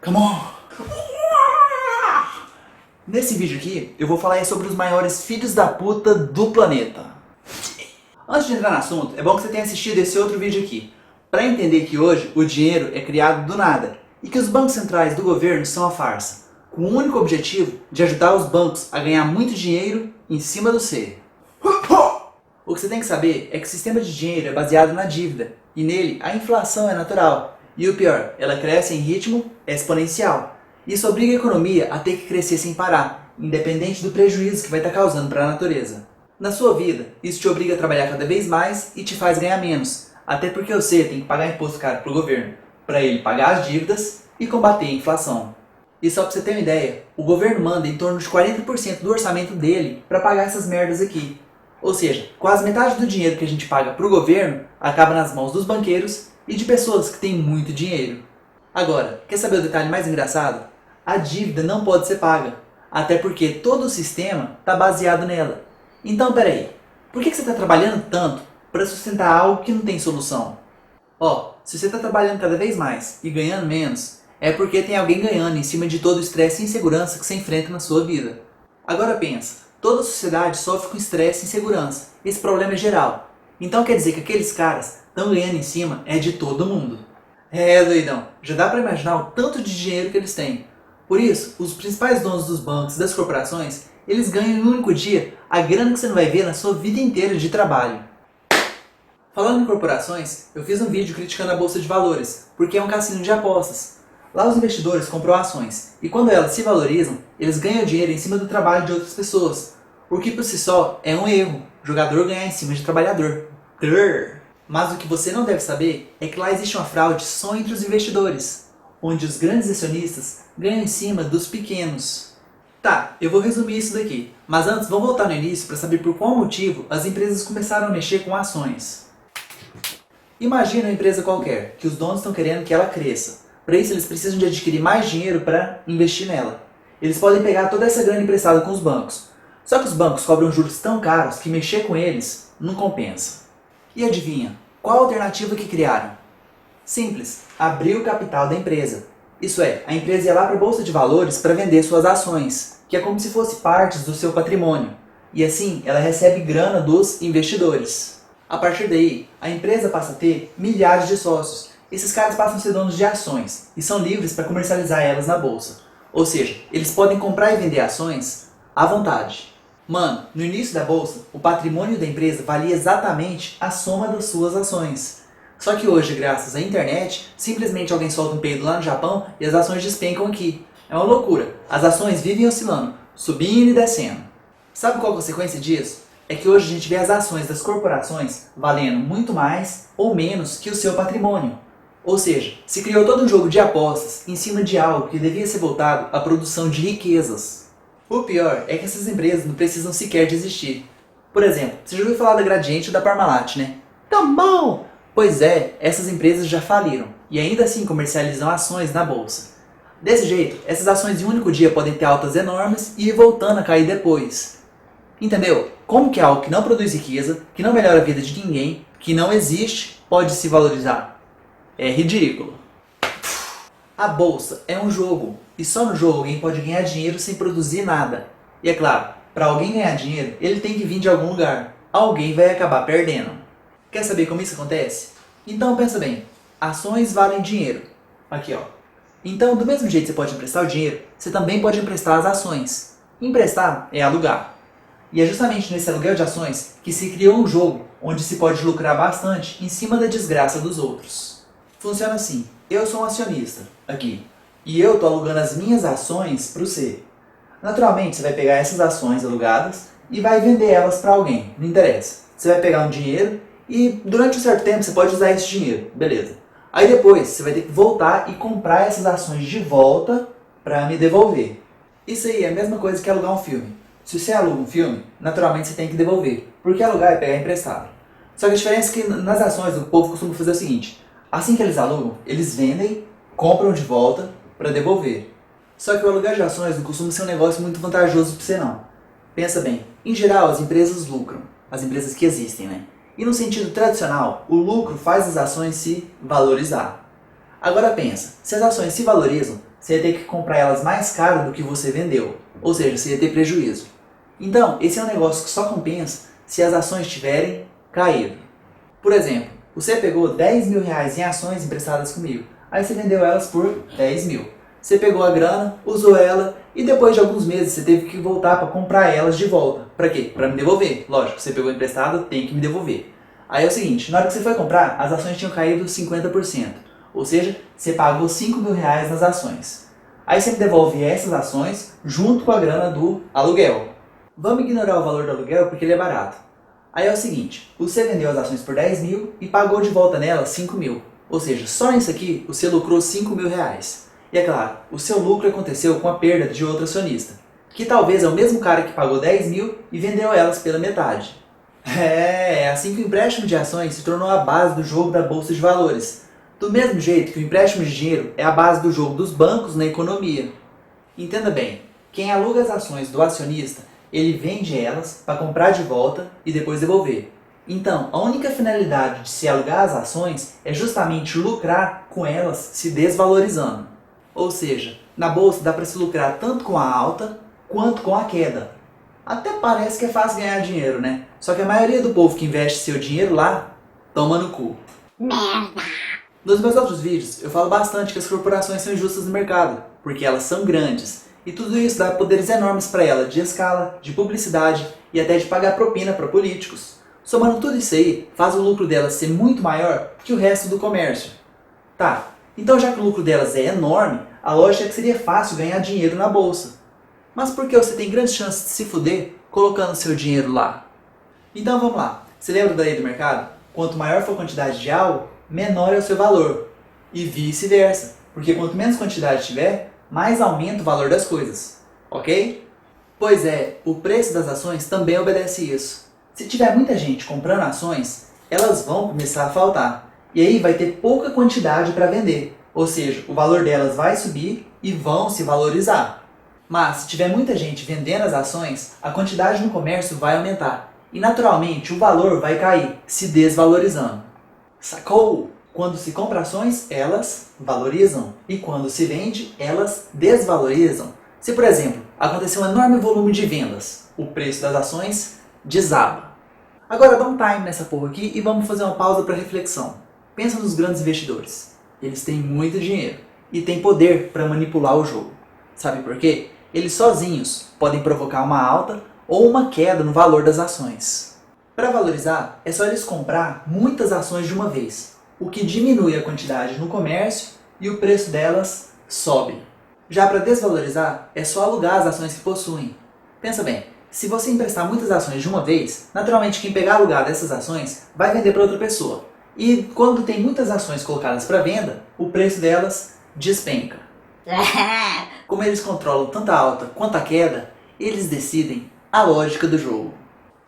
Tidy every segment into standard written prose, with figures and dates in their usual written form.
Come on! Nesse vídeo aqui, eu vou falar sobre os maiores filhos da puta do planeta. Antes de entrar no assunto, é bom que você tenha assistido esse outro vídeo aqui, para entender que hoje o dinheiro é criado do nada e que os bancos centrais do governo são uma farsa, com o único objetivo de ajudar os bancos a ganhar muito dinheiro em cima do C. O que você tem que saber é que o sistema de dinheiro é baseado na dívida, e nele a inflação é natural, e o pior, ela cresce em ritmo exponencial. Isso obriga a economia a ter que crescer sem parar, independente do prejuízo que vai estar causando para a natureza. Na sua vida, isso te obriga a trabalhar cada vez mais e te faz ganhar menos, até porque você tem que pagar imposto caro para o governo, para ele pagar as dívidas e combater a inflação. E só para você ter uma ideia, o governo manda em torno de 40% do orçamento dele para pagar essas merdas aqui. Ou seja, quase metade do dinheiro que a gente paga para o governo acaba nas mãos dos banqueiros e de pessoas que têm muito dinheiro. Agora, quer saber o detalhe mais engraçado? A dívida não pode ser paga, até porque todo o sistema está baseado nela. Então, peraí, por que você está trabalhando tanto para sustentar algo que não tem solução? Se você está trabalhando cada vez mais e ganhando menos, é porque tem alguém ganhando em cima de todo o estresse e insegurança que você enfrenta na sua vida. Agora pensa, toda a sociedade sofre com estresse e insegurança. Esse problema é geral. Então quer dizer que aqueles caras estão ganhando em cima é de todo mundo. Doidão, já dá para imaginar o tanto de dinheiro que eles têm. Por isso, os principais donos dos bancos e das corporações, eles ganham em um único dia a grana que você não vai ver na sua vida inteira de trabalho. Falando em corporações, eu fiz um vídeo criticando a Bolsa de Valores, porque é um cassino de apostas. Lá os investidores compram ações, e quando elas se valorizam, eles ganham dinheiro em cima do trabalho de outras pessoas. O que por si só é um erro, o jogador ganhar em cima de trabalhador. Mas o que você não deve saber é que lá existe uma fraude só entre os investidores, onde os grandes acionistas ganham em cima dos pequenos. Tá, eu vou resumir isso daqui, mas antes vamos voltar no início para saber por qual motivo as empresas começaram a mexer com ações. Imagina uma empresa qualquer, que os donos estão querendo que ela cresça. Para isso eles precisam de adquirir mais dinheiro para investir nela. Eles podem pegar toda essa grana emprestada com os bancos. Só que os bancos cobram juros tão caros que mexer com eles não compensa. E adivinha, qual a alternativa que criaram? Simples, abrir o capital da empresa. Isso é, a empresa ia lá para a Bolsa de Valores para vender suas ações, que é como se fosse partes do seu patrimônio. E assim, ela recebe grana dos investidores. A partir daí, a empresa passa a ter milhares de sócios. Esses caras passam a ser donos de ações e são livres para comercializar elas na bolsa. Ou seja, eles podem comprar e vender ações à vontade. Mano, no início da bolsa, o patrimônio da empresa valia exatamente a soma das suas ações. Só que hoje, graças à internet, simplesmente alguém solta um peido lá no Japão e as ações despencam aqui. É uma loucura. As ações vivem oscilando, subindo e descendo. Sabe qual a consequência disso? É que hoje a gente vê as ações das corporações valendo muito mais ou menos que o seu patrimônio. Ou seja, se criou todo um jogo de apostas em cima de algo que devia ser voltado à produção de riquezas. O pior é que essas empresas não precisam sequer de existir. Por exemplo, você já ouviu falar da Gradiente ou da Parmalat, né? Tá bom! Pois é, essas empresas já faliram e ainda assim comercializam ações na bolsa. Desse jeito, essas ações em um único dia podem ter altas enormes e ir voltando a cair depois. Entendeu? Como que algo que não produz riqueza, que não melhora a vida de ninguém, que não existe, pode se valorizar? É ridículo. A bolsa é um jogo, e só no jogo alguém pode ganhar dinheiro sem produzir nada. E é claro, para alguém ganhar dinheiro, ele tem que vir de algum lugar. Alguém vai acabar perdendo. Quer saber como isso acontece? Então pensa bem, ações valem dinheiro. Aqui ó. Então do mesmo jeito que você pode emprestar o dinheiro, você também pode emprestar as ações. Emprestar é alugar. E é justamente nesse aluguel de ações que se criou um jogo onde se pode lucrar bastante em cima da desgraça dos outros. Funciona assim, eu sou um acionista, aqui, e eu estou alugando as minhas ações para você. Naturalmente você vai pegar essas ações alugadas e vai vender elas para alguém, não interessa. Você vai pegar um dinheiro e durante um certo tempo você pode usar esse dinheiro, beleza. Aí depois você vai ter que voltar e comprar essas ações de volta para me devolver. Isso aí é a mesma coisa que alugar um filme. Se você aluga um filme, naturalmente você tem que devolver, porque alugar é pegar emprestado. Só que a diferença é que nas ações o povo costuma fazer o seguinte, assim que eles alugam, eles vendem, compram de volta para devolver. Só que o alugar de ações não costuma ser um negócio muito vantajoso para você não. Pensa bem, em geral as empresas lucram, as empresas que existem, né? E no sentido tradicional, o lucro faz as ações se valorizar. Agora pensa, se as ações se valorizam, você ia ter que comprar elas mais caro do que você vendeu, ou seja, você ia ter prejuízo. Então, esse é um negócio que só compensa se as ações tiverem caído. Por exemplo, você pegou 10 mil reais em ações emprestadas comigo, aí você vendeu elas por 10 mil. Você pegou a grana, usou ela e depois de alguns meses você teve que voltar para comprar elas de volta. Para quê? Para me devolver. Lógico, você pegou emprestado, tem que me devolver. Aí é o seguinte, na hora que você foi comprar, as ações tinham caído 50%. Ou seja, você pagou 5 mil reais nas ações. Aí você me devolve essas ações junto com a grana do aluguel. Vamos ignorar o valor do aluguel porque ele é barato. Aí é o seguinte, você vendeu as ações por 10 mil e pagou de volta nelas 5 mil. Ou seja, só nisso aqui você lucrou 5 mil reais. E é claro, o seu lucro aconteceu com a perda de outro acionista, que talvez é o mesmo cara que pagou 10 mil e vendeu elas pela metade. É assim que o empréstimo de ações se tornou a base do jogo da Bolsa de Valores. Do mesmo jeito que o empréstimo de dinheiro é a base do jogo dos bancos na economia. Entenda bem, quem aluga as ações do acionista, ele vende elas para comprar de volta e depois devolver. Então, a única finalidade de se alugar as ações é justamente lucrar com elas se desvalorizando. Ou seja, na bolsa dá para se lucrar tanto com a alta quanto com a queda. Até parece que é fácil ganhar dinheiro, né? Só que a maioria do povo que investe seu dinheiro lá, toma no cu. Merda! Nos meus outros vídeos, eu falo bastante que as corporações são injustas no mercado, porque elas são grandes. E tudo isso dá poderes enormes para ela, de escala, de publicidade e até de pagar propina para políticos. Somando tudo isso aí, faz o lucro delas ser muito maior que o resto do comércio. Tá, então já que o lucro delas é enorme, a lógica é que seria fácil ganhar dinheiro na bolsa. Mas por que você tem grandes chances de se fuder colocando seu dinheiro lá? Então vamos lá, você lembra da lei do mercado? Quanto maior for a quantidade de algo, menor é o seu valor. E vice-versa, porque quanto menos quantidade tiver, mais aumenta o valor das coisas. Ok? Pois é, o preço das ações também obedece isso. Se tiver muita gente comprando ações, elas vão começar a faltar. E aí vai ter pouca quantidade para vender. Ou seja, o valor delas vai subir e vão se valorizar. Mas se tiver muita gente vendendo as ações, a quantidade no comércio vai aumentar. E naturalmente o valor vai cair, se desvalorizando. Sacou? Quando se compra ações, elas valorizam. E quando se vende, elas desvalorizam. Se, por exemplo, acontecer um enorme volume de vendas, o preço das ações desaba. Agora dá um time nessa porra aqui e vamos fazer uma pausa para reflexão. Pensa nos grandes investidores. Eles têm muito dinheiro e têm poder para manipular o jogo. Sabe por quê? Eles sozinhos podem provocar uma alta ou uma queda no valor das ações. Para valorizar, é só eles comprar muitas ações de uma vez, o que diminui a quantidade no comércio e o preço delas sobe. Já para desvalorizar, é só alugar as ações que possuem. Pensa bem, se você emprestar muitas ações de uma vez, naturalmente quem pegar alugado dessas ações vai vender para outra pessoa. E quando tem muitas ações colocadas para venda, o preço delas despenca. Como eles controlam tanto a alta quanto a queda, eles decidem a lógica do jogo.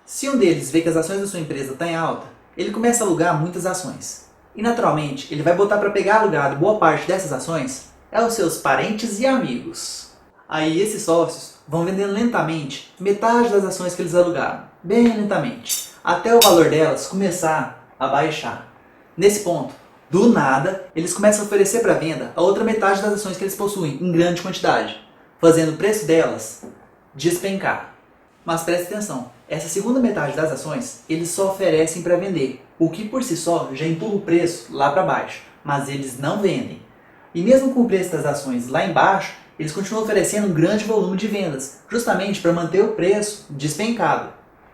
Se um deles vê que as ações da sua empresa estão em alta, ele começa a alugar muitas ações. E naturalmente, ele vai botar para pegar alugado boa parte dessas ações aos seus parentes e amigos. Aí esses sócios vão vendendo lentamente metade das ações que eles alugaram, bem lentamente, até o valor delas começar a baixar. Nesse ponto, do nada, eles começam a oferecer para venda a outra metade das ações que eles possuem, em grande quantidade, fazendo o preço delas despencar. Mas preste atenção, essa segunda metade das ações, eles só oferecem para vender, o que por si só já empurra o preço lá para baixo, mas eles não vendem. E mesmo com o preço das ações lá embaixo, eles continuam oferecendo um grande volume de vendas, justamente para manter o preço despencado.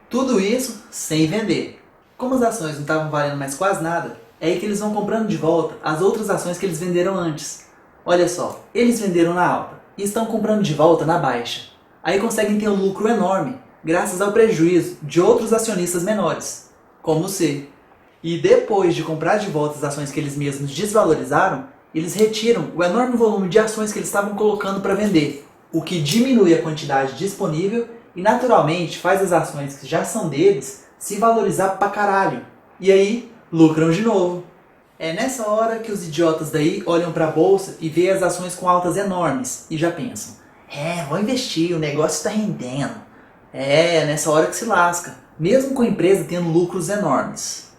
Tudo isso sem vender. Como as ações não estavam valendo mais quase nada, é aí que eles vão comprando de volta as outras ações que eles venderam antes. Olha só, eles venderam na alta e estão comprando de volta na baixa. Aí conseguem ter um lucro enorme, graças ao prejuízo de outros acionistas menores, como você. E depois de comprar de volta as ações que eles mesmos desvalorizaram, eles retiram o enorme volume de ações que eles estavam colocando para vender, o que diminui a quantidade disponível e naturalmente faz as ações que já são deles se valorizar pra caralho. E aí, lucram de novo. É nessa hora que os idiotas daí olham para a bolsa e veem as ações com altas enormes e já pensam: vou investir, o negócio está rendendo. É nessa hora que se lasca, mesmo com a empresa tendo lucros enormes.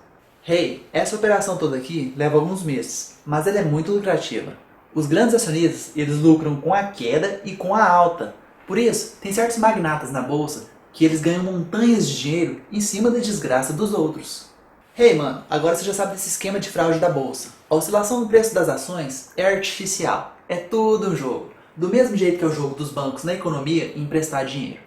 Essa operação toda aqui leva alguns meses, mas ela é muito lucrativa. Os grandes acionistas, eles lucram com a queda e com a alta. Por isso, tem certos magnatas na bolsa que eles ganham montanhas de dinheiro em cima da desgraça dos outros. Hey mano, agora você já sabe desse esquema de fraude da bolsa. A oscilação no preço das ações é artificial, é tudo um jogo. Do mesmo jeito que é o jogo dos bancos na economia em emprestar dinheiro.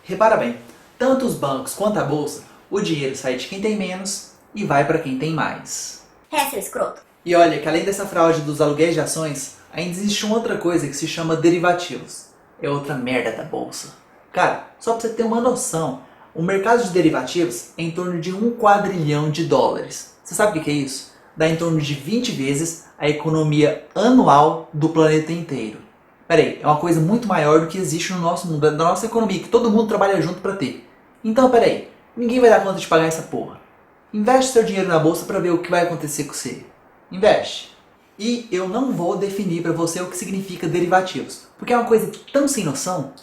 Repara bem, tanto os bancos quanto a bolsa, o dinheiro sai de quem tem menos e vai para quem tem mais. Seu escroto. E olha que além dessa fraude dos aluguéis de ações, ainda existe uma outra coisa que se chama derivativos. É outra merda da bolsa. Cara, só pra você ter uma noção, o mercado de derivativos é em torno de $1 quadrilhão. Você sabe o que é isso? Dá em torno de 20 vezes a economia anual do planeta inteiro. Peraí, é uma coisa muito maior do que existe no nosso mundo, da nossa economia, que todo mundo trabalha junto pra ter. Então peraí, ninguém vai dar conta de pagar essa porra. Investe seu dinheiro na bolsa pra ver o que vai acontecer com você. Investe. E eu não vou definir pra você o que significa derivativos, porque é uma coisa tão sem noção,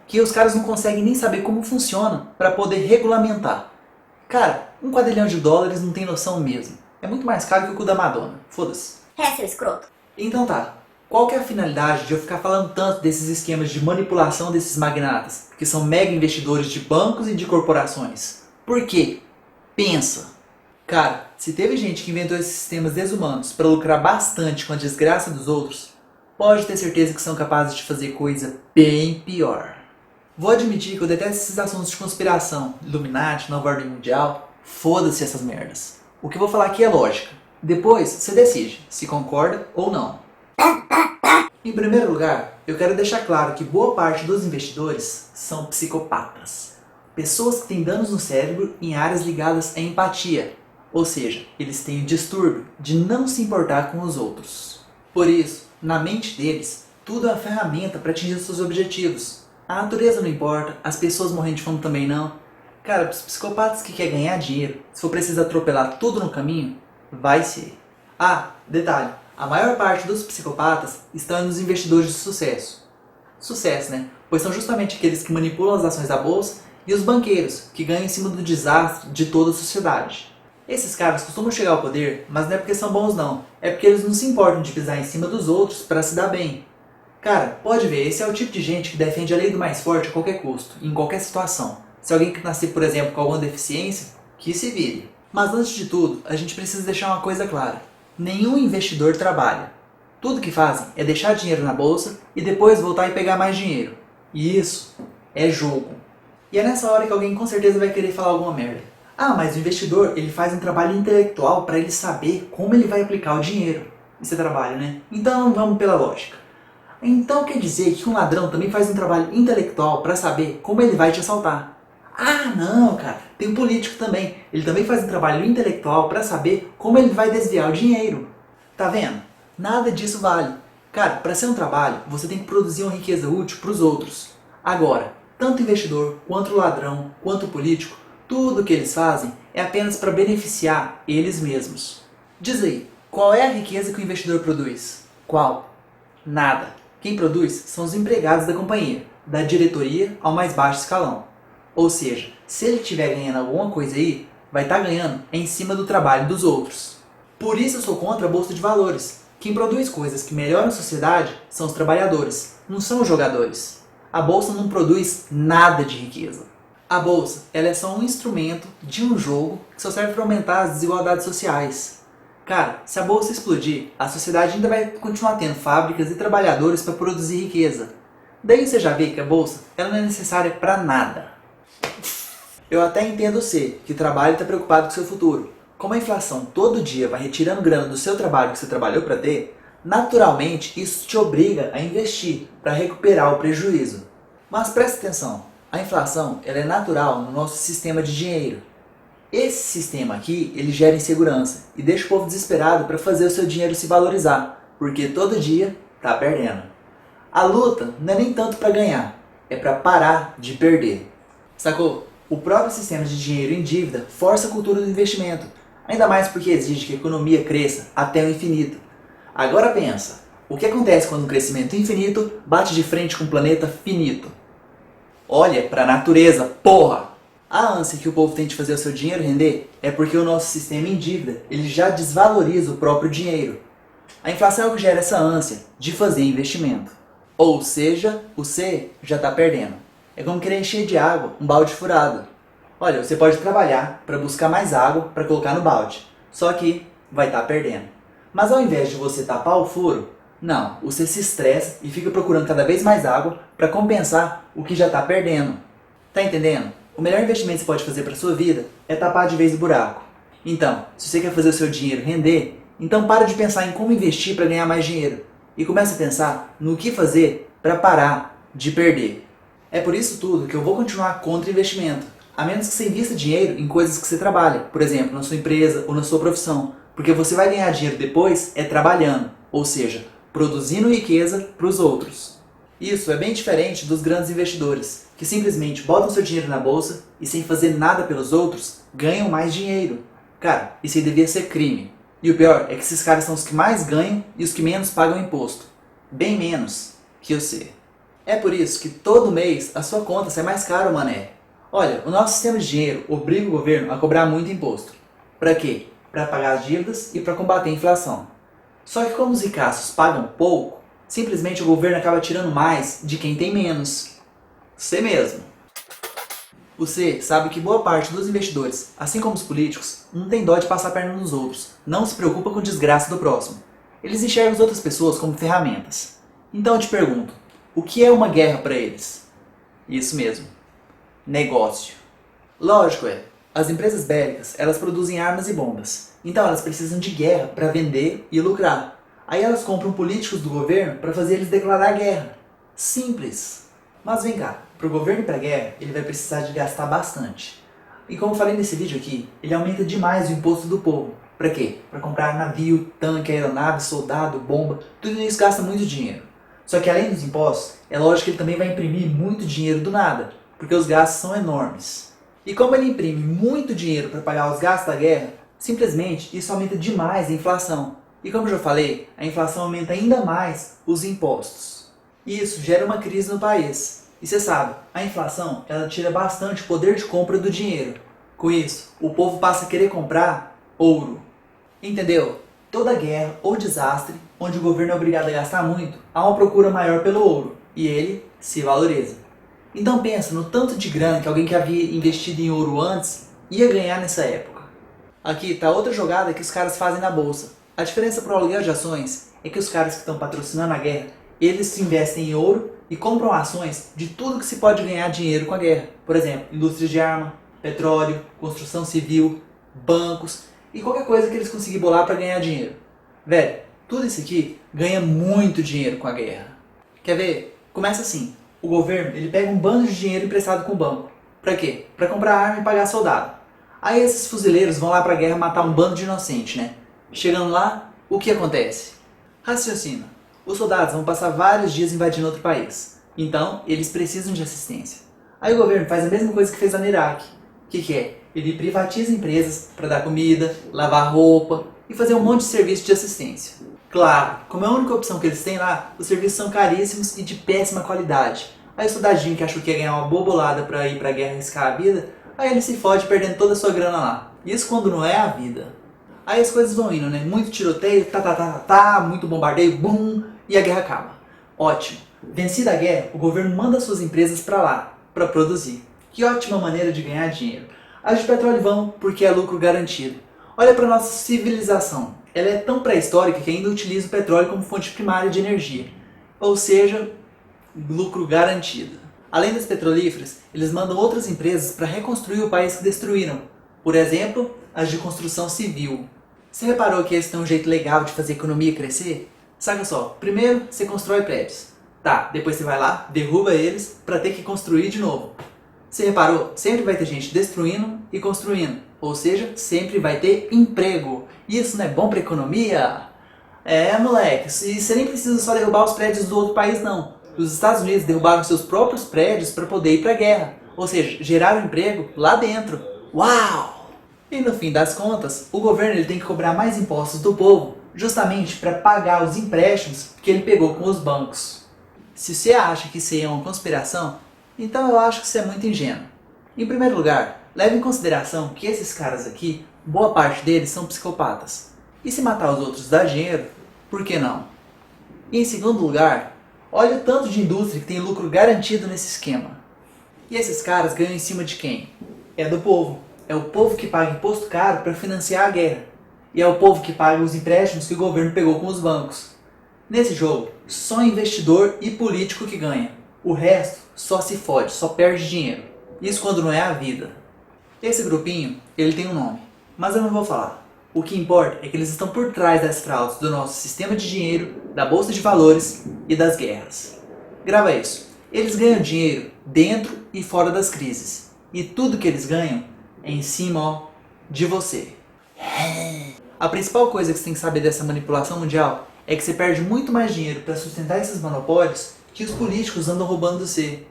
que os caras não conseguem nem saber como funciona pra poder regulamentar. Cara, $1 quadrilhão não tem noção mesmo. É muito mais caro que o cu da Madonna. Foda-se. Seu escroto. Então tá. Qual que é a finalidade de eu ficar falando tanto desses esquemas de manipulação desses magnatas, que são mega investidores de bancos e de corporações? Por quê? Pensa. Cara, se teve gente que inventou esses sistemas desumanos para lucrar bastante com a desgraça dos outros, pode ter certeza que são capazes de fazer coisa bem pior. Vou admitir que eu detesto esses assuntos de conspiração, Illuminati, Nova Ordem Mundial, foda-se essas merdas. O que eu vou falar aqui é lógica. Depois, você decide se concorda ou não. Em primeiro lugar, eu quero deixar claro que boa parte dos investidores são psicopatas. Pessoas que têm danos no cérebro em áreas ligadas à empatia. Ou seja, eles têm o distúrbio de não se importar com os outros. Por isso, na mente deles, tudo é uma ferramenta para atingir seus objetivos. A natureza não importa, as pessoas morrendo de fome também não. Cara, os psicopatas que querem ganhar dinheiro, se for preciso atropelar tudo no caminho, vai ser. Ah, detalhe, a maior parte dos psicopatas estão nos investidores de sucesso. Sucesso, né? Pois são justamente aqueles que manipulam as ações da bolsa e os banqueiros, que ganham em cima do desastre de toda a sociedade. Esses caras costumam chegar ao poder, mas não é porque são bons não, é porque eles não se importam de pisar em cima dos outros para se dar bem. Cara, pode ver, esse é o tipo de gente que defende a lei do mais forte a qualquer custo, em qualquer situação. Se alguém que nascer, por exemplo, com alguma deficiência, que se vire. Mas antes de tudo, a gente precisa deixar uma coisa clara. Nenhum investidor trabalha. Tudo que fazem é deixar dinheiro na bolsa e depois voltar e pegar mais dinheiro. E isso é jogo. E é nessa hora que alguém com certeza vai querer falar alguma merda. Ah, mas o investidor, ele faz um trabalho intelectual para ele saber como ele vai aplicar o dinheiro. Isso é trabalho, né? Então vamos pela lógica. Então quer dizer que um ladrão também faz um trabalho intelectual para saber como ele vai te assaltar. Ah, não, cara. Tem um político também. Ele também faz um trabalho intelectual para saber como ele vai desviar o dinheiro. Tá vendo? Nada disso vale. Cara, para ser um trabalho, você tem que produzir uma riqueza útil para os outros. Agora, tanto o investidor, quanto o ladrão, quanto o político, tudo o que eles fazem é apenas para beneficiar eles mesmos. Diz aí, qual é a riqueza que o investidor produz? Qual? Nada. Quem produz são os empregados da companhia, da diretoria ao mais baixo escalão. Ou seja, se ele estiver ganhando alguma coisa aí, vai estar ganhando em cima do trabalho dos outros. Por isso eu sou contra a bolsa de valores. Quem produz coisas que melhoram a sociedade são os trabalhadores, não são os jogadores. A bolsa não produz nada de riqueza. A bolsa, ela é só um instrumento de um jogo que só serve para aumentar as desigualdades sociais. Cara, se a bolsa explodir, a sociedade ainda vai continuar tendo fábricas e trabalhadores para produzir riqueza. Daí você já vê que a bolsa, ela não é necessária para nada. Eu até entendo você, que trabalha e está preocupado com o seu futuro. Como a inflação todo dia vai retirando grana do seu trabalho que você trabalhou para ter, naturalmente isso te obriga a investir para recuperar o prejuízo. Mas preste atenção, a inflação ela é natural no nosso sistema de dinheiro. Esse sistema aqui, ele gera insegurança e deixa o povo desesperado para fazer o seu dinheiro se valorizar, porque todo dia tá perdendo. A luta não é nem tanto para ganhar, é para parar de perder. Sacou? O próprio sistema de dinheiro em dívida força a cultura do investimento, ainda mais porque exige que a economia cresça até o infinito. Agora pensa, o que acontece quando um crescimento infinito bate de frente com um planeta finito? Olha para a natureza, porra! A ânsia que o povo tem de fazer o seu dinheiro render é porque o nosso sistema em dívida ele já desvaloriza o próprio dinheiro. A inflação é o que gera essa ânsia de fazer investimento. Ou seja, você já está perdendo. É como querer encher de água um balde furado. Olha, você pode trabalhar para buscar mais água para colocar no balde, só que vai estar perdendo. Mas ao invés de você tapar o furo, não, você se estressa e fica procurando cada vez mais água para compensar o que já está perdendo. Tá entendendo? O melhor investimento que você pode fazer para sua vida é tapar de vez o buraco. Então, se você quer fazer o seu dinheiro render, então para de pensar em como investir para ganhar mais dinheiro e comece a pensar no que fazer para parar de perder. É por isso tudo que eu vou continuar contra investimento, a menos que você invista dinheiro em coisas que você trabalha, por exemplo, na sua empresa ou na sua profissão, porque você vai ganhar dinheiro depois trabalhando, ou seja, produzindo riqueza para os outros. Isso é bem diferente dos grandes investidores, que simplesmente botam seu dinheiro na bolsa e sem fazer nada pelos outros, ganham mais dinheiro. Cara, isso aí devia ser crime. E o pior é que esses caras são os que mais ganham e os que menos pagam imposto. Bem menos que você. É por isso que todo mês a sua conta sai mais cara, mané. Olha, o nosso sistema de dinheiro obriga o governo a cobrar muito imposto. Para quê? Para pagar as dívidas e para combater a inflação. Só que como os ricaços pagam pouco, simplesmente o governo acaba tirando mais de quem tem menos. Você mesmo. Você sabe que boa parte dos investidores, assim como os políticos, não tem dó de passar a perna nos outros, não se preocupa com a desgraça do próximo. Eles enxergam as outras pessoas como ferramentas. Então eu te pergunto, o que é uma guerra para eles? Isso mesmo, negócio. Lógico as empresas bélicas, elas produzem armas e bombas, então elas precisam de guerra para vender e lucrar. Aí elas compram políticos do governo para fazer eles declarar guerra. Simples. Mas vem cá, para o governo ir para a guerra, ele vai precisar de gastar bastante. E como eu falei nesse vídeo aqui, ele aumenta demais o imposto do povo. Para quê? Para comprar navio, tanque, aeronave, soldado, bomba, tudo isso gasta muito dinheiro. Só que além dos impostos, é lógico que ele também vai imprimir muito dinheiro do nada, porque os gastos são enormes. E como ele imprime muito dinheiro para pagar os gastos da guerra, simplesmente isso aumenta demais a inflação. E como eu já falei, a inflação aumenta ainda mais os impostos. Isso gera uma crise no país. E você sabe, a inflação ela tira bastante poder de compra do dinheiro. Com isso, o povo passa a querer comprar ouro. Entendeu? Toda guerra ou desastre, onde o governo é obrigado a gastar muito, há uma procura maior pelo ouro. E ele se valoriza. Então pensa no tanto de grana que alguém que havia investido em ouro antes ia ganhar nessa época. Aqui está outra jogada que os caras fazem na bolsa. A diferença para o aluguel de ações é que os caras que estão patrocinando a guerra, eles se investem em ouro e compram ações de tudo que se pode ganhar dinheiro com a guerra. Por exemplo, indústria de arma, petróleo, construção civil, bancos e qualquer coisa que eles conseguirem bolar para ganhar dinheiro. Velho, tudo isso aqui ganha muito dinheiro com a guerra. Quer ver? Começa assim. O governo ele pega um bando de dinheiro emprestado com o banco. Para quê? Para comprar arma e pagar soldado. Aí esses fuzileiros vão lá para a guerra matar um bando de inocente, né? Chegando lá, o que acontece? Raciocina. Os soldados vão passar vários dias invadindo outro país. Então, eles precisam de assistência. Aí o governo faz a mesma coisa que fez lá no Iraque. O que é? Ele privatiza empresas para dar comida, lavar roupa e fazer um monte de serviço de assistência. Claro, como é a única opção que eles têm lá, os serviços são caríssimos e de péssima qualidade. Aí o soldadinho que achou que ia ganhar uma boa bolada para ir para a guerra arriscar a vida, aí ele se fode perdendo toda a sua grana lá. Isso quando não é a vida. Aí as coisas vão indo, né? Muito tiroteio, muito bombardeio, bum, e a guerra acaba. Ótimo. Vencida a guerra, o governo manda suas empresas para lá, para produzir. Que ótima maneira de ganhar dinheiro. As de petróleo vão porque é lucro garantido. Olha para nossa civilização. Ela é tão pré-histórica que ainda utiliza o petróleo como fonte primária de energia. Ou seja, lucro garantido. Além das petrolíferas, eles mandam outras empresas para reconstruir o país que destruíram. Por exemplo, as de construção civil. Você reparou que esse é um jeito legal de fazer a economia crescer? Saca só, primeiro você constrói prédios. Tá, depois você vai lá, derruba eles para ter que construir de novo. Você reparou? Sempre vai ter gente destruindo e construindo. Ou seja, sempre vai ter emprego. Isso não é bom para a economia? É, moleque, e você nem precisa só derrubar os prédios do outro país, não. Os Estados Unidos derrubaram seus próprios prédios para poder ir para a guerra. Ou seja, geraram emprego lá dentro. Uau! E no fim das contas, o governo ele tem que cobrar mais impostos do povo, justamente para pagar os empréstimos que ele pegou com os bancos. Se você acha que isso aí é uma conspiração, então eu acho que você é muito ingênuo. Em primeiro lugar, leve em consideração que esses caras aqui, boa parte deles são psicopatas. E se matar os outros dá dinheiro, Por que não? E em segundo lugar, olha o tanto de indústria que tem lucro garantido nesse esquema. E esses caras ganham em cima de quem? É do povo. É o povo que paga imposto caro para financiar a guerra. E é o povo que paga os empréstimos que o governo pegou com os bancos. Nesse jogo, só investidor e político que ganha. O resto só se fode, só perde dinheiro. Isso quando não é a vida. Esse grupinho, ele tem um nome, mas eu não vou falar. O que importa é que eles estão por trás das fraudes do nosso sistema de dinheiro, da bolsa de valores e das guerras. Grava isso. Eles ganham dinheiro dentro e fora das crises. E tudo que eles ganham é em cima, ó, de você. A principal coisa que você tem que saber dessa manipulação mundial é que você perde muito mais dinheiro para sustentar esses monopólios que os políticos andam roubando de você.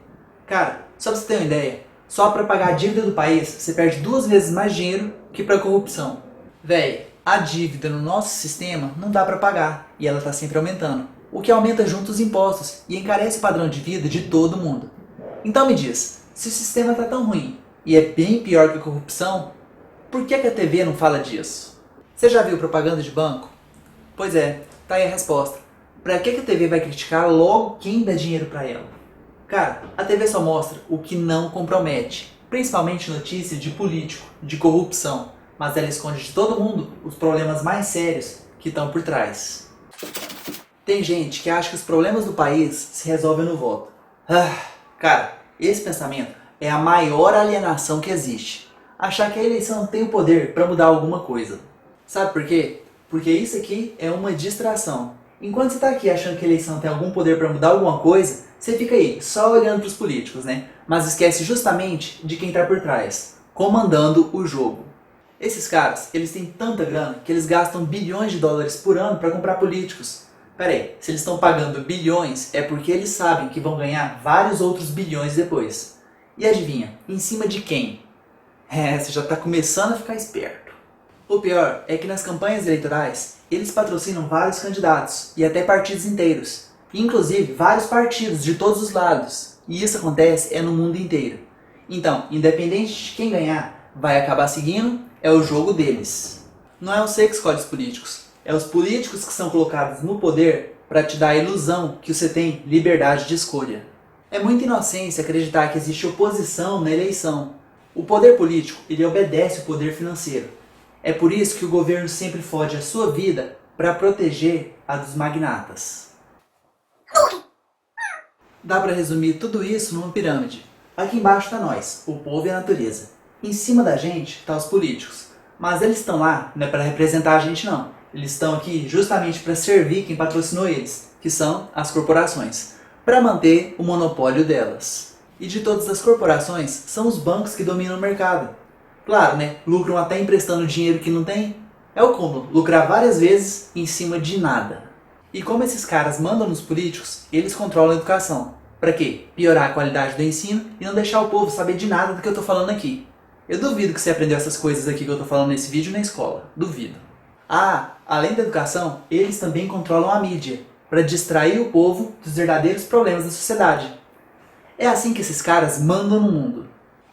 Cara, só pra você ter uma ideia, só para pagar a dívida do país você perde 2 vezes mais dinheiro que para corrupção. Véi, a dívida no nosso sistema não dá para pagar e ela tá sempre aumentando, o que aumenta junto os impostos e encarece o padrão de vida de todo mundo. Então me diz, se o sistema tá tão ruim e é bem pior que a corrupção, por que a TV não fala disso? Você já viu propaganda de banco? Pois é, tá aí a resposta. Pra que a TV vai criticar logo quem dá dinheiro pra ela? Cara, a TV só mostra o que não compromete, principalmente notícias de político, de corrupção, mas ela esconde de todo mundo os problemas mais sérios que estão por trás. Tem gente que acha que os problemas do país se resolvem no voto. Cara, esse pensamento é a maior alienação que existe. Achar que a eleição tem o poder para mudar alguma coisa. Sabe por quê? Porque isso aqui é uma distração. Enquanto você está aqui achando que a eleição tem algum poder para mudar alguma coisa, você fica aí só olhando para os políticos, né? Mas esquece justamente de quem está por trás, comandando o jogo. Esses caras, eles têm tanta grana que eles gastam bilhões de dólares por ano para comprar políticos. Pera aí, se eles estão pagando bilhões é porque eles sabem que vão ganhar vários outros bilhões depois. E adivinha, em cima de quem? Você já está começando a ficar esperto. O pior é que nas campanhas eleitorais, eles patrocinam vários candidatos e até partidos inteiros. Inclusive vários partidos de todos os lados. E isso acontece no mundo inteiro. Então, independente de quem ganhar, vai acabar seguindo, é o jogo deles. Não é você que escolhe os políticos. É os políticos que são colocados no poder para te dar a ilusão que você tem liberdade de escolha. É muita inocência acreditar que existe oposição na eleição. O poder político, ele obedece o poder financeiro. É por isso que o governo sempre fode a sua vida para proteger a dos magnatas. Dá para resumir tudo isso numa pirâmide. Aqui embaixo está nós, o povo e a natureza. Em cima da gente tá os políticos. Mas eles estão lá não é para representar a gente não. Eles estão aqui justamente para servir quem patrocinou eles, que são as corporações, para manter o monopólio delas. E de todas as corporações, são os bancos que dominam o mercado. Claro, né? Lucram até emprestando dinheiro que não tem. É o cúmulo, lucrar várias vezes em cima de nada. E como esses caras mandam nos políticos, eles controlam a educação. Para quê? Piorar a qualidade do ensino e não deixar o povo saber de nada do que eu tô falando aqui. Eu duvido que você aprendeu essas coisas aqui que eu tô falando nesse vídeo na escola. Duvido. Além da educação, eles também controlam a mídia, para distrair o povo dos verdadeiros problemas da sociedade. É assim que esses caras mandam no mundo.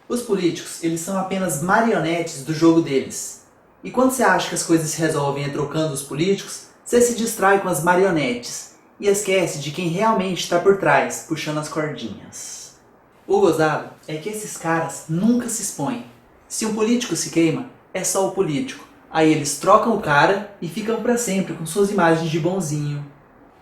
Os políticos, eles são apenas marionetes do jogo deles. E quando você acha que as coisas se resolvem trocando os políticos, você se distrai com as marionetes e esquece de quem realmente está por trás, puxando as cordinhas. O gozado é que esses caras nunca se expõem. Se um político se queima, é só o político. Aí eles trocam o cara e ficam para sempre com suas imagens de bonzinho.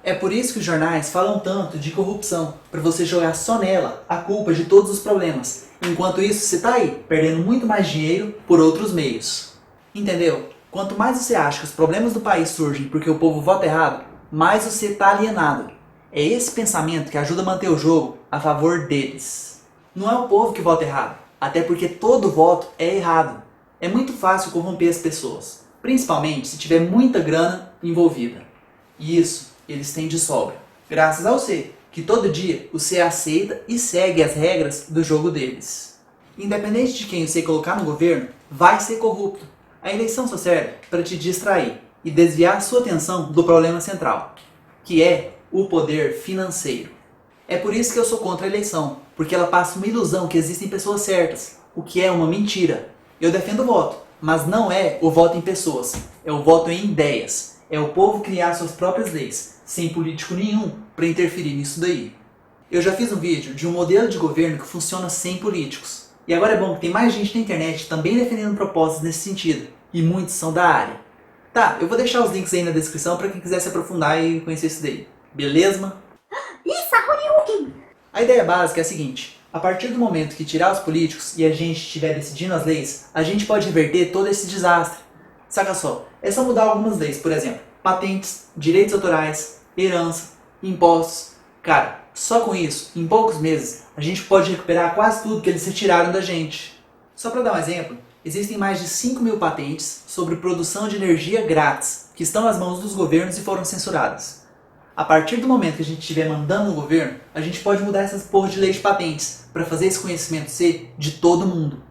É por isso que os jornais falam tanto de corrupção, para você jogar só nela a culpa de todos os problemas. Enquanto isso, você tá aí, perdendo muito mais dinheiro por outros meios. Entendeu? Quanto mais você acha que os problemas do país surgem porque o povo vota errado, mais você tá alienado. É esse pensamento que ajuda a manter o jogo a favor deles. Não é o povo que vota errado, até porque todo voto é errado. É muito fácil corromper as pessoas, principalmente se tiver muita grana envolvida. E isso eles têm de sobra, graças ao C, que todo dia o C aceita e segue as regras do jogo deles. Independente de quem o C colocar no governo, vai ser corrupto. A eleição só serve para te distrair e desviar sua atenção do problema central, que é o poder financeiro. É por isso que eu sou contra a eleição, porque ela passa uma ilusão que existem pessoas certas, o que é uma mentira. Eu defendo o voto, mas não é o voto em pessoas, é o voto em ideias. é o povo criar suas próprias leis, sem político nenhum para interferir nisso daí. Eu já fiz um vídeo de um modelo de governo que funciona sem políticos. E agora é bom que tem mais gente na internet também defendendo propostas nesse sentido. E muitos são da área. Tá, eu vou deixar os links aí na descrição para quem quiser se aprofundar e conhecer isso daí. Beleza? Isso, Horyuken! A ideia básica é a seguinte. A partir do momento que tirar os políticos e a gente estiver decidindo as leis, a gente pode reverter todo esse desastre. Saca só, é só mudar algumas leis, por exemplo, patentes, direitos autorais, herança, impostos. Cara, só com isso, em poucos meses, a gente pode recuperar quase tudo que eles retiraram da gente. Só para dar um exemplo, existem mais de 5.000 patentes sobre produção de energia grátis, que estão nas mãos dos governos e foram censuradas. A partir do momento que a gente estiver mandando no governo, a gente pode mudar essas porra de lei de patentes, para fazer esse conhecimento ser de todo mundo.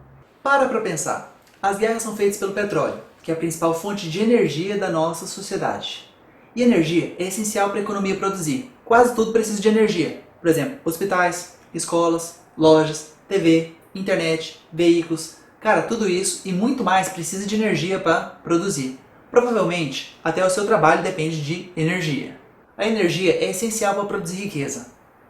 Para pensar, as guerras são feitas pelo petróleo, que é a principal fonte de energia da nossa sociedade. E energia é essencial para a economia produzir. Quase tudo precisa de energia. Por exemplo, hospitais, escolas, lojas, TV, internet, veículos. Cara, tudo isso e muito mais precisa de energia para produzir. Provavelmente, até o seu trabalho depende de energia. A energia é essencial para produzir riqueza.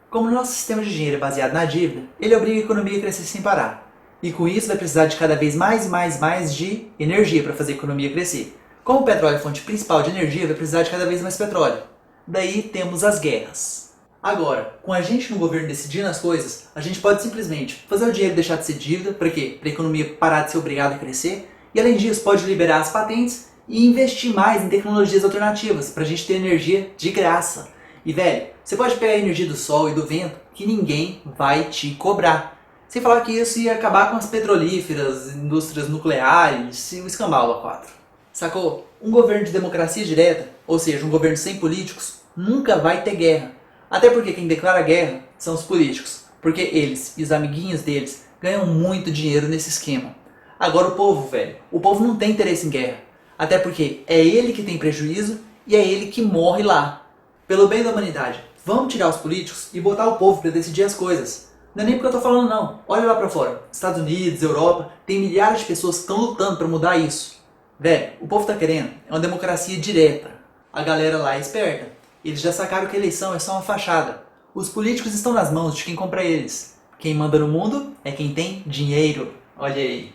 Como o nosso sistema de dinheiro é baseado na dívida, ele obriga a economia a crescer sem parar. E com isso vai precisar de cada vez mais e mais de energia para fazer a economia crescer. Como o petróleo é a fonte principal de energia, vai precisar de cada vez mais petróleo. Daí temos as guerras. Agora, com a gente no governo decidindo as coisas, a gente pode simplesmente fazer o dinheiro deixar de ser dívida, para quê? Para a economia parar de ser obrigada a crescer, e além disso pode liberar as patentes e investir mais em tecnologias alternativas, para a gente ter energia de graça. E velho, você pode pegar a energia do sol e do vento que ninguém vai te cobrar. Sem falar que isso ia acabar com as petrolíferas, indústrias nucleares e o escambau a quatro. Sacou? Um governo de democracia direta, ou seja, um governo sem políticos, nunca vai ter guerra. Até porque quem declara guerra são os políticos. Porque eles e os amiguinhos deles ganham muito dinheiro nesse esquema. Agora o povo, velho, o povo não tem interesse em guerra. Até porque é ele que tem prejuízo e é ele que morre lá. Pelo bem da humanidade, vamos tirar os políticos e botar o povo para decidir as coisas. Não é nem porque eu tô falando não. Olha lá pra fora. Estados Unidos, Europa, tem milhares de pessoas que estão lutando para mudar isso. Velho, o povo tá querendo é uma democracia direta. A galera lá é esperta. Eles já sacaram que a eleição é só uma fachada. Os políticos estão nas mãos de quem compra eles. Quem manda no mundo é quem tem dinheiro. Olha aí.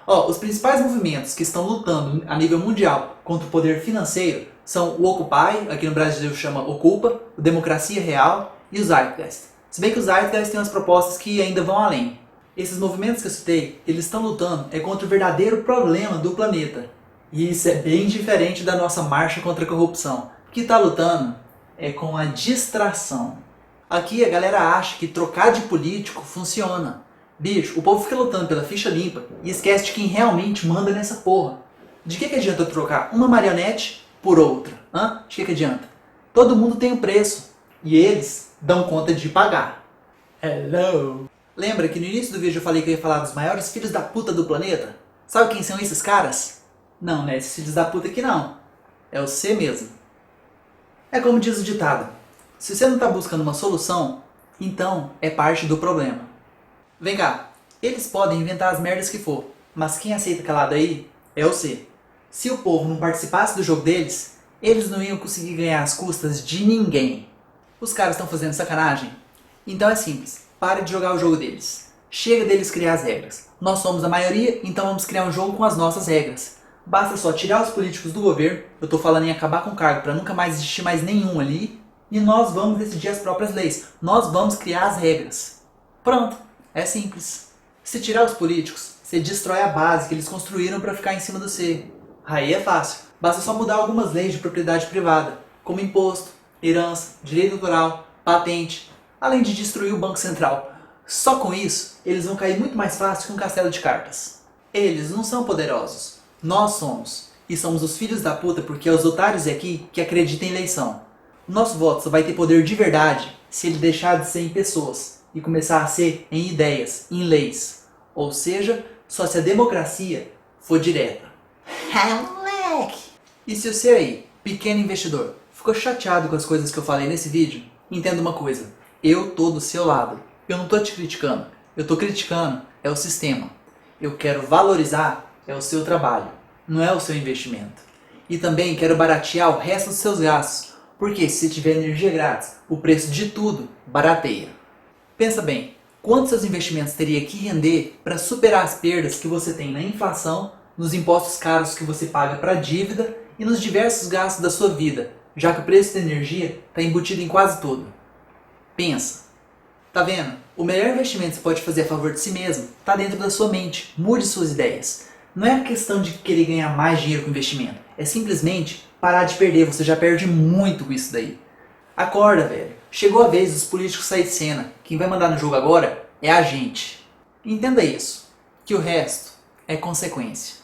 Ó, os principais movimentos que estão lutando a nível mundial contra o poder financeiro são o Occupy, aqui no Brasil chama Ocupa, o Democracia Real e o Zeitgeist. Se bem que o Zeitgeist tem umas propostas que ainda vão além. Esses movimentos que eu citei, eles estão lutando contra o verdadeiro problema do planeta. E isso é bem diferente da nossa marcha contra a corrupção. O que está lutando é com a distração. Aqui a galera acha que trocar de político funciona. Bicho, o povo fica lutando pela ficha limpa e esquece de quem realmente manda nessa porra. De que adianta eu trocar uma marionete por outra? Hã? De que adianta? Todo mundo tem um preço e eles dão conta de pagar. Hello! Lembra que no início do vídeo eu falei que eu ia falar dos maiores filhos da puta do planeta? Sabe quem são esses caras? Não, não é esses filhos da puta aqui não. É você mesmo. É como diz o ditado. Se você não está buscando uma solução, então é parte do problema. Vem cá, eles podem inventar as merdas que for, mas quem aceita calado aí é você. Se o povo não participasse do jogo deles, eles não iam conseguir ganhar às custas de ninguém. Os caras estão fazendo sacanagem? Então é simples, pare de jogar o jogo deles. Chega deles criar as regras. Nós somos a maioria, então vamos criar um jogo com as nossas regras. Basta só tirar os políticos do governo, eu tô falando em acabar com o cargo para nunca mais existir mais nenhum ali, e nós vamos decidir as próprias leis. Nós vamos criar as regras. Pronto, é simples. Se tirar os políticos, você destrói a base que eles construíram para ficar em cima do C. Aí é fácil. Basta só mudar algumas leis de propriedade privada, como imposto, herança, direito autoral, patente, além de destruir o Banco Central. Só com isso, eles vão cair muito mais fácil que um castelo de cartas. Eles não são poderosos. Nós somos. E somos os filhos da puta porque é os otários aqui que acreditam em eleição. O nosso voto só vai ter poder de verdade se ele deixar de ser em pessoas e começar a ser em ideias, em leis. Ou seja, só se a democracia for direta. Moleque! E se você aí, pequeno investidor, ficou chateado com as coisas que eu falei nesse vídeo, entenda uma coisa. Eu tô do seu lado. Eu não tô te criticando. Eu tô criticando o sistema. Eu quero valorizar o seu trabalho, não é o seu investimento. E também quero baratear o resto dos seus gastos, porque se tiver energia grátis, o preço de tudo barateia. Pensa bem, quantos seus investimentos teria que render para superar as perdas que você tem na inflação, nos impostos caros que você paga para a dívida e nos diversos gastos da sua vida, já que o preço da energia está embutido em quase tudo. Pensa. Tá vendo? O melhor investimento que você pode fazer a favor de si mesmo está dentro da sua mente. Mude suas ideias. Não é questão de querer ganhar mais dinheiro com investimento. É simplesmente parar de perder. Você já perde muito com isso daí. Acorda, velho. Chegou a vez dos políticos sair de cena. Quem vai mandar no jogo agora é a gente. Entenda isso. Que o resto é consequência.